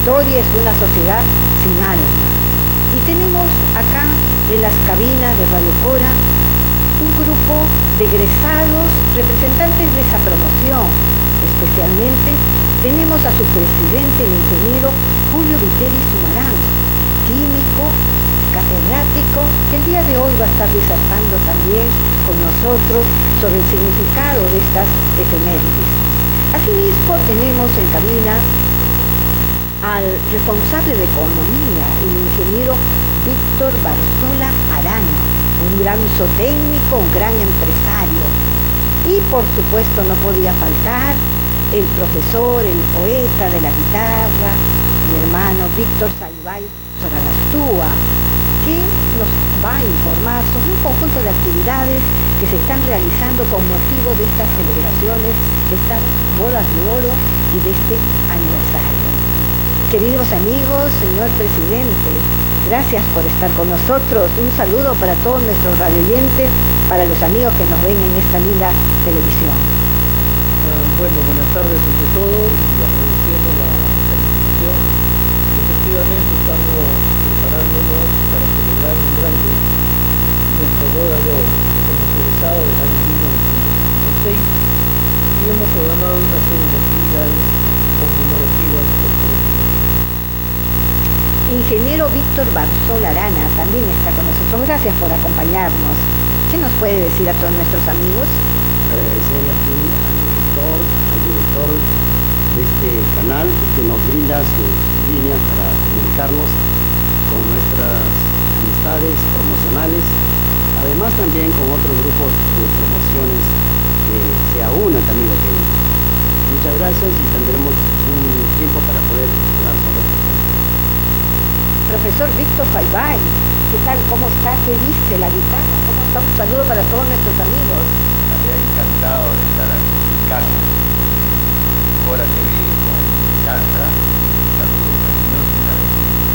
historia es una sociedad sin alma. Y tenemos acá en las cabinas de Radio Cora un grupo de egresados, representantes de esa promoción. Especialmente tenemos a su presidente, el ingeniero Julio Viteri Sumarán, químico, catedrático, que el día de hoy va a estar disertando también con nosotros sobre el significado de estas efemérides. Asimismo tenemos en cabina al responsable de economía, el ingeniero Víctor Barzola Arana, un gran zootécnico, un gran empresario. Y por supuesto no podía faltar el profesor, el poeta de la guitarra, mi hermano Víctor Saibay Soragastúa, que nos va a informar sobre un conjunto de actividades que se están realizando con motivo de estas celebraciones, de estas bodas de oro y de este aniversario. Queridos amigos, señor presidente, gracias por estar con nosotros. Un saludo para todos nuestros radioyentes, para los amigos que nos ven en esta linda televisión. Bueno, buenas tardes ante todo y agradeciendo la invitación. Efectivamente estamos preparándonos para celebrar en grande nuestra boda de oro. Hemos egresado del año 1956 y hemos programado una serie de actividades conmemorativas por todo el mundo. Ingeniero Víctor Barzola Arana también está con nosotros. Gracias por acompañarnos. ¿Qué nos puede decir a todos nuestros amigos? Agradecerle aquí al director de este canal que nos brinda sus líneas para comunicarnos con nuestras amistades promocionales, además también con otros grupos de promociones que se aunan también a ellos. Muchas gracias y tendremos un tiempo para poder hablar sobre esto. Profesor Víctor Saibay, ¿qué tal? ¿Cómo está? ¿Qué viste? ¿La guitarra? ¿Cómo está? Un saludo para todos nuestros amigos. Estaría encantado de estar aquí en casa. Cora TV con Calza, un saludo cariñoso, una bendición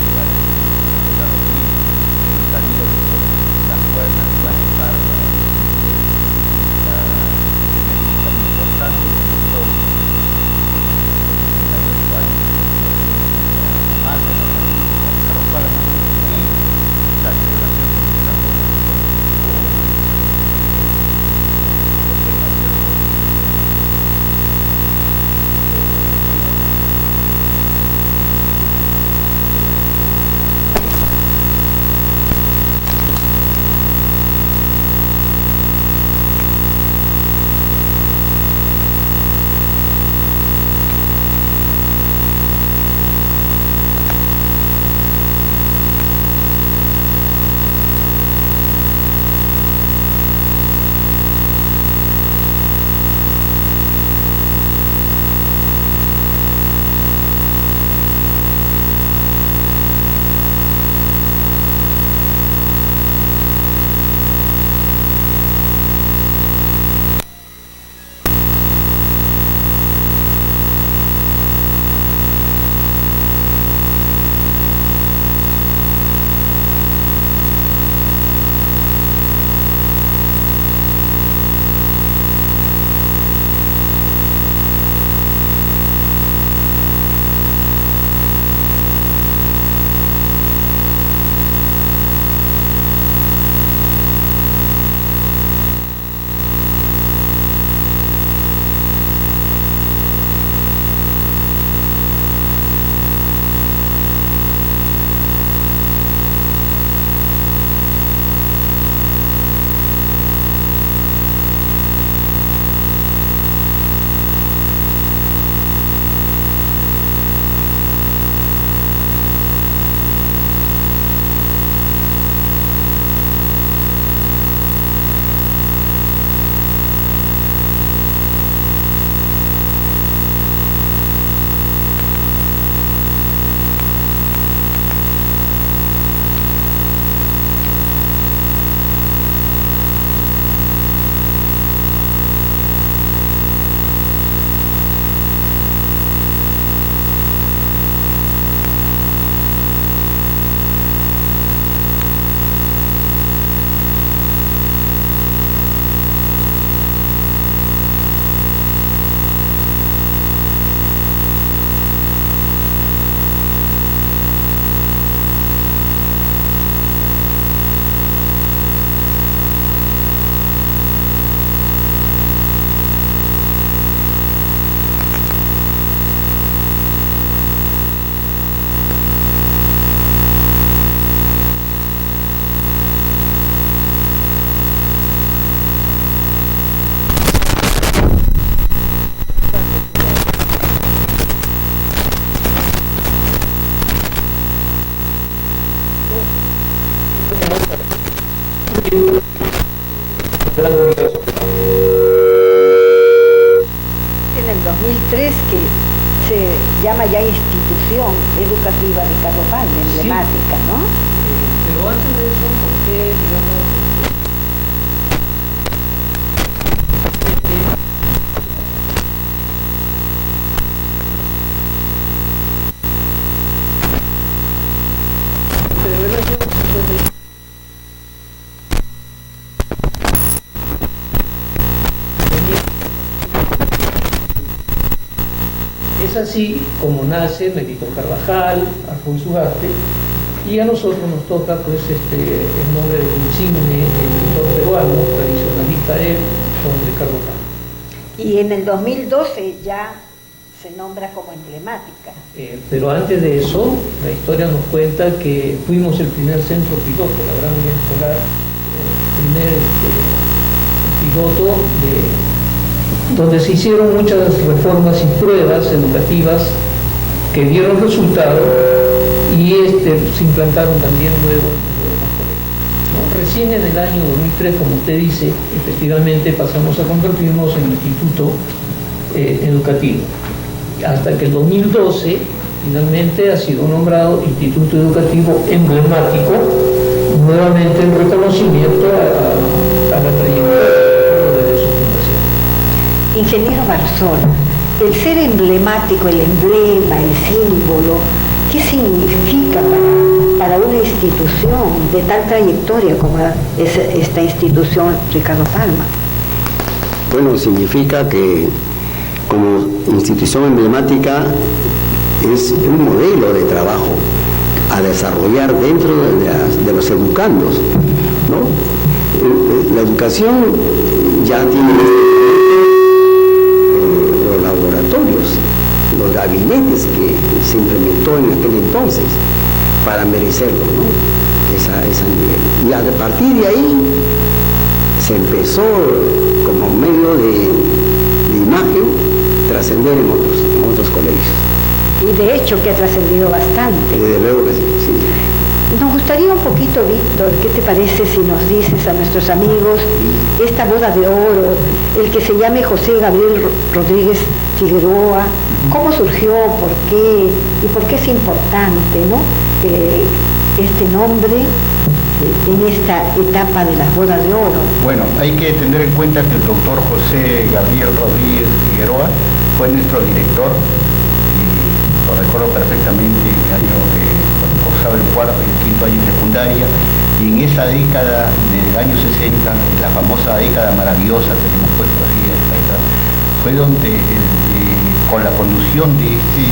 a José Rodríguez, que nos está mirando por las puertas de Valle Par para esta efeméride tan importante como son 68 años de la marca de la Carrozal y la celebración de nuestra boda. llama ya institución educativa Ricardo Palma, emblemática, ¿no? Pero antes de eso, ¿por qué, digamos, pero el año 50 es así como nace Melitón Carvajal, Alfonso Ugarte, y a nosotros nos toca pues el nombre de insigne, el pintor peruano, tradicionalista él, don Ricardo Palma. Y en el 2012 ya se nombra como emblemática. Pero antes de eso, la historia nos cuenta que fuimos el primer centro piloto, la Gran Unión Escolar, el primer piloto donde se hicieron muchas reformas y pruebas educativas que dieron resultado y se implantaron también luego en los demás colegios, ¿no? Recién en el año 2003, como usted dice, efectivamente pasamos a convertirnos en instituto educativo, hasta que el 2012 finalmente ha sido nombrado Instituto Educativo Emblemático, nuevamente en reconocimiento a la trayectoria de su fundación. Ingeniero Barzola, el ser emblemático, el emblema, el símbolo, ¿qué significa para una institución de tal trayectoria como es esta institución Ricardo Palma? Bueno, significa que como institución emblemática es un modelo de trabajo a desarrollar dentro de los educandos, ¿no? La educación ya tiene los laboratorios, los gabinetes que se implementó en aquel entonces para merecerlo, ¿no? Ese nivel. Y a partir de ahí se empezó como medio de imagen trascender en otros colegios. Y de hecho que ha trascendido bastante. Desde luego que sí. Nos gustaría un poquito, Víctor, ¿qué te parece si nos dices a nuestros amigos esta boda de oro, el que se llame José Gabriel Rodríguez Figueroa, cómo surgió, por qué y por qué es importante, ¿no? Este nombre en esta etapa de las bodas de oro? Bueno, hay que tener en cuenta que el doctor José Gabriel Rodríguez Figueroa fue nuestro director, y lo recuerdo perfectamente en el año cuando cursaba el cuarto y el quinto año de secundaria, y en esa década del año 60, la famosa década maravillosa que le hemos puesto así a esta década, fue donde con la conducción de este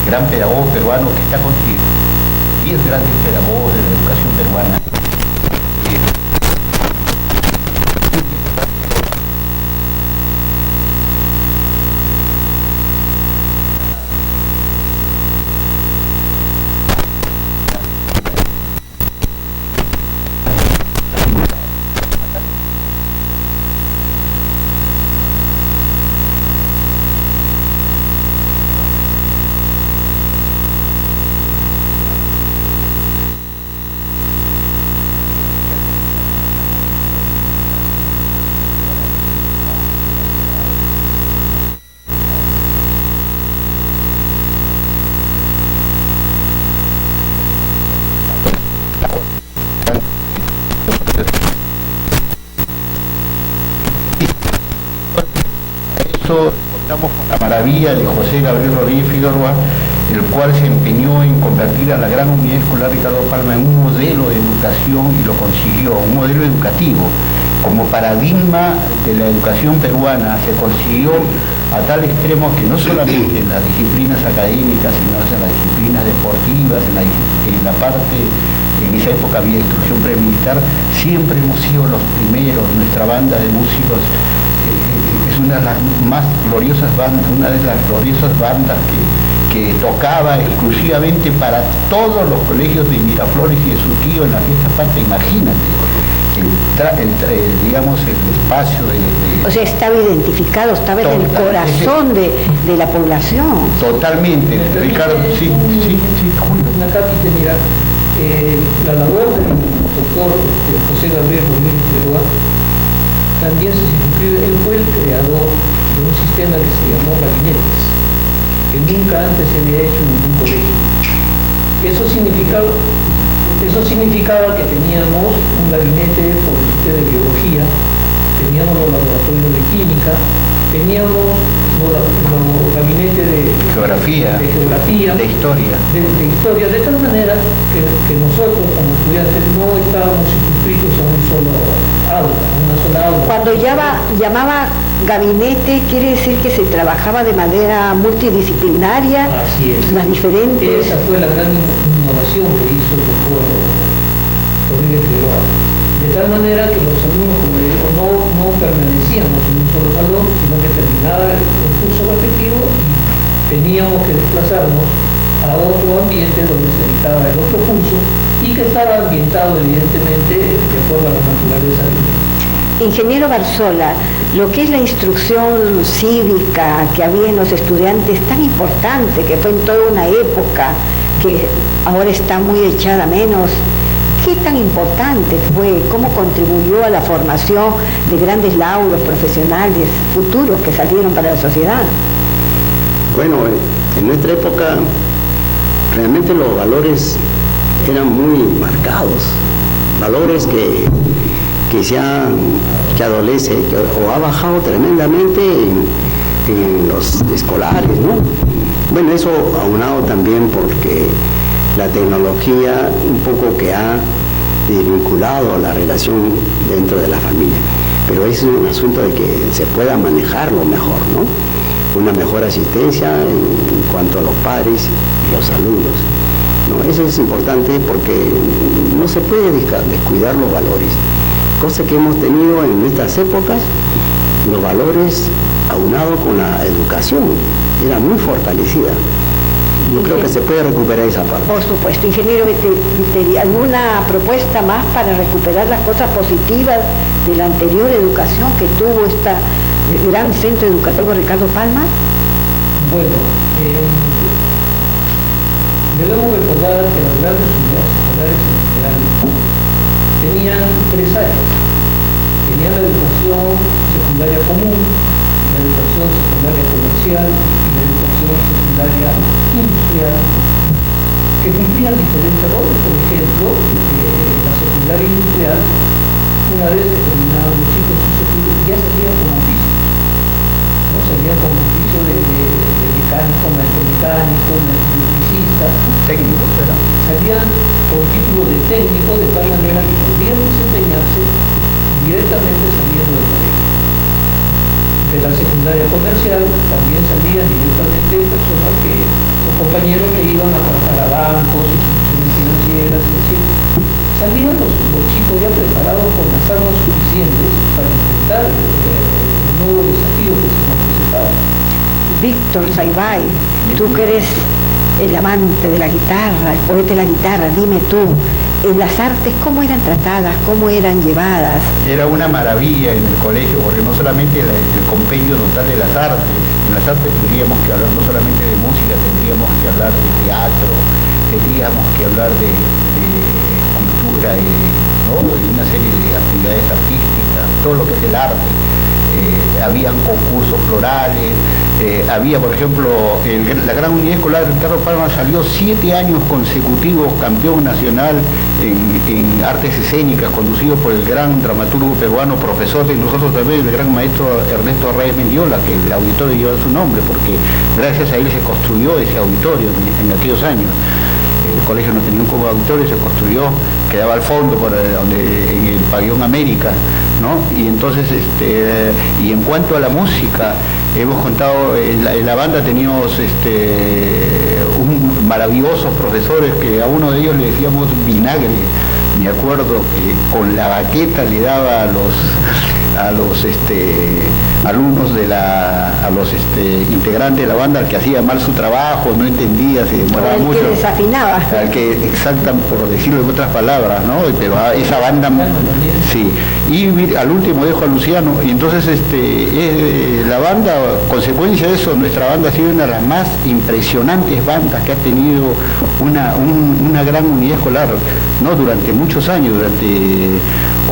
gran pedagogo peruano que está contigo, 10 grandes pedagogos de la educación peruana. Contamos con la maravilla de José Gabriel Rodríguez Figueroa, el cual se empeñó en convertir a la Gran Unidad Escolar Ricardo Palma en un modelo de educación, y lo consiguió, un modelo educativo como paradigma de la educación peruana. Se consiguió a tal extremo que no solamente en las disciplinas académicas, sino en las disciplinas deportivas, en la parte, en esa época había instrucción premilitar, siempre hemos sido los primeros. Nuestra banda de músicos es una de las más gloriosas bandas, que tocaba exclusivamente para todos los colegios de Miraflores y de Surquillo en la fiesta patria. Imagínate digamos el espacio de... O sea, estaba identificado, estaba en el corazón de la población. Totalmente, Ricardo, sí, Julio. Acá mira, la labor del doctor José Gabriel Rodríguez Figueroa también se circunscribe. Él fue el creador de un sistema que se llamó gabinetes. que nunca antes se había hecho en ningún colegio. Eso significaba que teníamos un gabinete de biología, teníamos los laboratorios de química, teníamos los gabinetes de geografía, de historia, de tal manera que nosotros como estudiantes no estábamos circunscritos a una sola aula. Cuando llamaba gabinete, quiere decir que se trabajaba de manera multidisciplinaria. Así es. Las diferentes. Esa fue la gran innovación que hizo el doctor Rodríguez Figueroa. De tal manera que los alumnos, como digo, no permanecíamos en un solo salón, sino que terminaba el curso respectivo y teníamos que desplazarnos a otro ambiente donde se dictaba el otro curso y que estaba ambientado evidentemente de acuerdo a la naturaleza del curso. Ingeniero Barzola, lo que es la instrucción cívica que había en los estudiantes tan importante, que fue en toda una época, que ahora está muy echada menos, ¿qué tan importante fue? ¿Cómo contribuyó a la formación de grandes lauros profesionales futuros que salieron para la sociedad? Bueno, en nuestra época realmente los valores eran muy marcados, valores que adolece o ha bajado tremendamente en los escolares, ¿no? Bueno, eso aunado también porque la tecnología un poco que ha desvinculado la relación dentro de la familia, pero es un asunto de que se pueda manejarlo mejor, ¿no? Una mejor asistencia en cuanto a los padres y los alumnos, ¿no? Eso es importante porque no se puede descuidar los valores, cosa que hemos tenido en estas épocas. Los valores aunados con la educación era muy fortalecida. Yo creo que se puede recuperar esa parte. Por supuesto. Ingeniero Viteri, ¿alguna propuesta más para recuperar las cosas positivas de la anterior educación que tuvo este gran centro educativo Ricardo Palma? Bueno, debemos recordar que las grandes unidades escolares en general tenían 3 áreas. Tenían la educación secundaria común, la educación secundaria comercial y la educación secundaria industrial, que cumplían diferentes roles. Por ejemplo, la secundaria industrial, una vez que terminaban los chicos sus estudios, ya salían como oficios, ¿no? Salían como oficio de mecánico, electromecánico, electricista. Técnicos eran. Salían con título de técnico, de tal manera que podían desempeñarse directamente saliendo del colegio. De la secundaria comercial también salían directamente personas o compañeros que iban a trabajar a bancos, instituciones financieras, es decir, salían los chicos ya preparados con las armas suficientes para enfrentar el nuevo desafío que se nos presentaba. Víctor Saibay, tú que eres el amante de la guitarra, el poeta de la guitarra, dime tú, en las artes, ¿cómo eran tratadas? ¿Cómo eran llevadas? Era una maravilla en el colegio, porque no solamente el compendio total de las artes, en las artes tendríamos que hablar no solamente de música, tendríamos que hablar de teatro, tendríamos que hablar de cultura, ¿no? De una serie de actividades artísticas, todo lo que es el arte. Habían concursos florales, había, por ejemplo, la Gran Unidad Escolar de Ricardo Palma salió 7 años consecutivos campeón nacional en artes escénicas, conducido por el gran dramaturgo peruano, profesor de nosotros también, el gran maestro Ernesto Arraez Mendiola, que el auditorio lleva su nombre, porque gracias a él se construyó ese auditorio en aquellos años. El colegio no tenía un como auditorio, se construyó, quedaba al fondo en el pabellón América, ¿no? Y entonces, y en cuanto a la música, hemos contado, en la banda teníamos maravillosos profesores, que a uno de ellos le decíamos Vinagre. Me acuerdo que con la baqueta le daba a los alumnos a los integrantes de la banda, al que hacía mal su trabajo, no entendía, se demoraba mucho. Al que desafinaba. Al que, exacta, por decirlo en otras palabras, ¿no? Pero esa banda, sí. Y al último dejo a Luciano, y entonces la banda, consecuencia de eso, nuestra banda ha sido una de las más impresionantes bandas que ha tenido una gran unidad escolar, ¿no? Durante muchos años, durante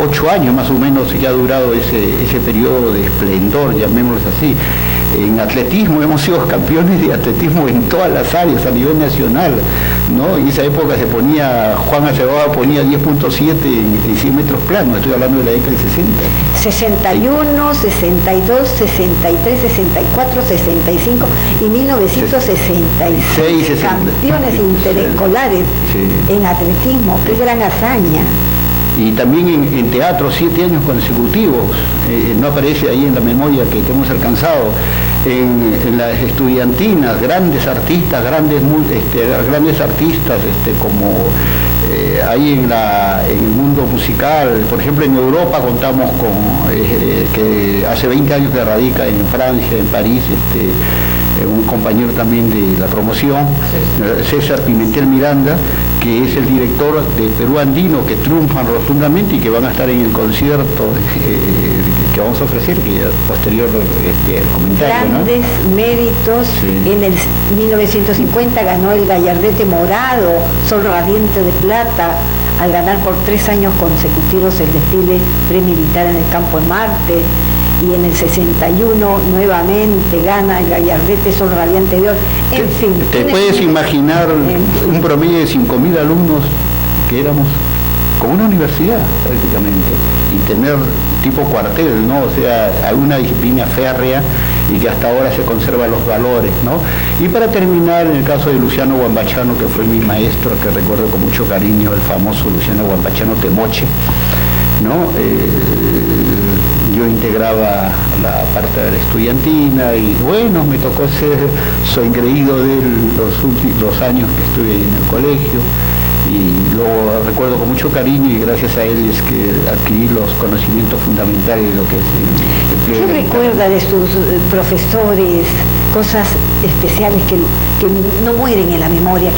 8 años más o menos, que ha durado ese periodo de esplendor, llamémoslo así. En atletismo hemos sido campeones de atletismo en todas las áreas a nivel nacional, ¿no? En esa época se ponía, Juan Acevedo ponía 10.7 en 100 metros planos, estoy hablando de la década del 60. 61, 62, 63, 64, 65 y 1966. Campeones interescolares en atletismo, qué gran hazaña. Y también en teatro, 7 años consecutivos, no aparece ahí en la memoria que hemos alcanzado. En las estudiantinas, grandes artistas, grandes artistas, como ahí en el mundo musical. Por ejemplo, en Europa contamos con, que hace 20 años que radica en Francia, en París, un compañero también de la promoción, César Pimentel Miranda, que es el director de Perú Andino, que triunfan rotundamente y que van a estar en el concierto que vamos a ofrecer, que posterior el comentario. Grandes méritos. Sí. En el 1950 ganó el Gallardete Morado, Sol Radiante de Plata, al ganar por 3 años consecutivos el desfile premilitar en el Campo de Marte. Y en el 61 nuevamente gana el Gallardete Sol Radiante de Oro. En fin. ¿Te puedes imaginar un promedio de 5.000 alumnos que éramos como una universidad prácticamente, y tener tipo cuartel, ¿no? O sea, alguna disciplina férrea y que hasta ahora se conservan los valores, ¿no? Y para terminar, en el caso de Luciano Guambachano, que fue mi maestro, que recuerdo con mucho cariño, el famoso Luciano Guambachano Temoche, ¿no? Yo integraba la parte de la estudiantina y bueno, me tocó ser engreído de él los años que estuve en el colegio, y lo recuerdo con mucho cariño, y gracias a él es que adquirí los conocimientos fundamentales de lo que es el empleo. ¿Qué recuerda de sus profesores, cosas especiales que no mueren en la memoria?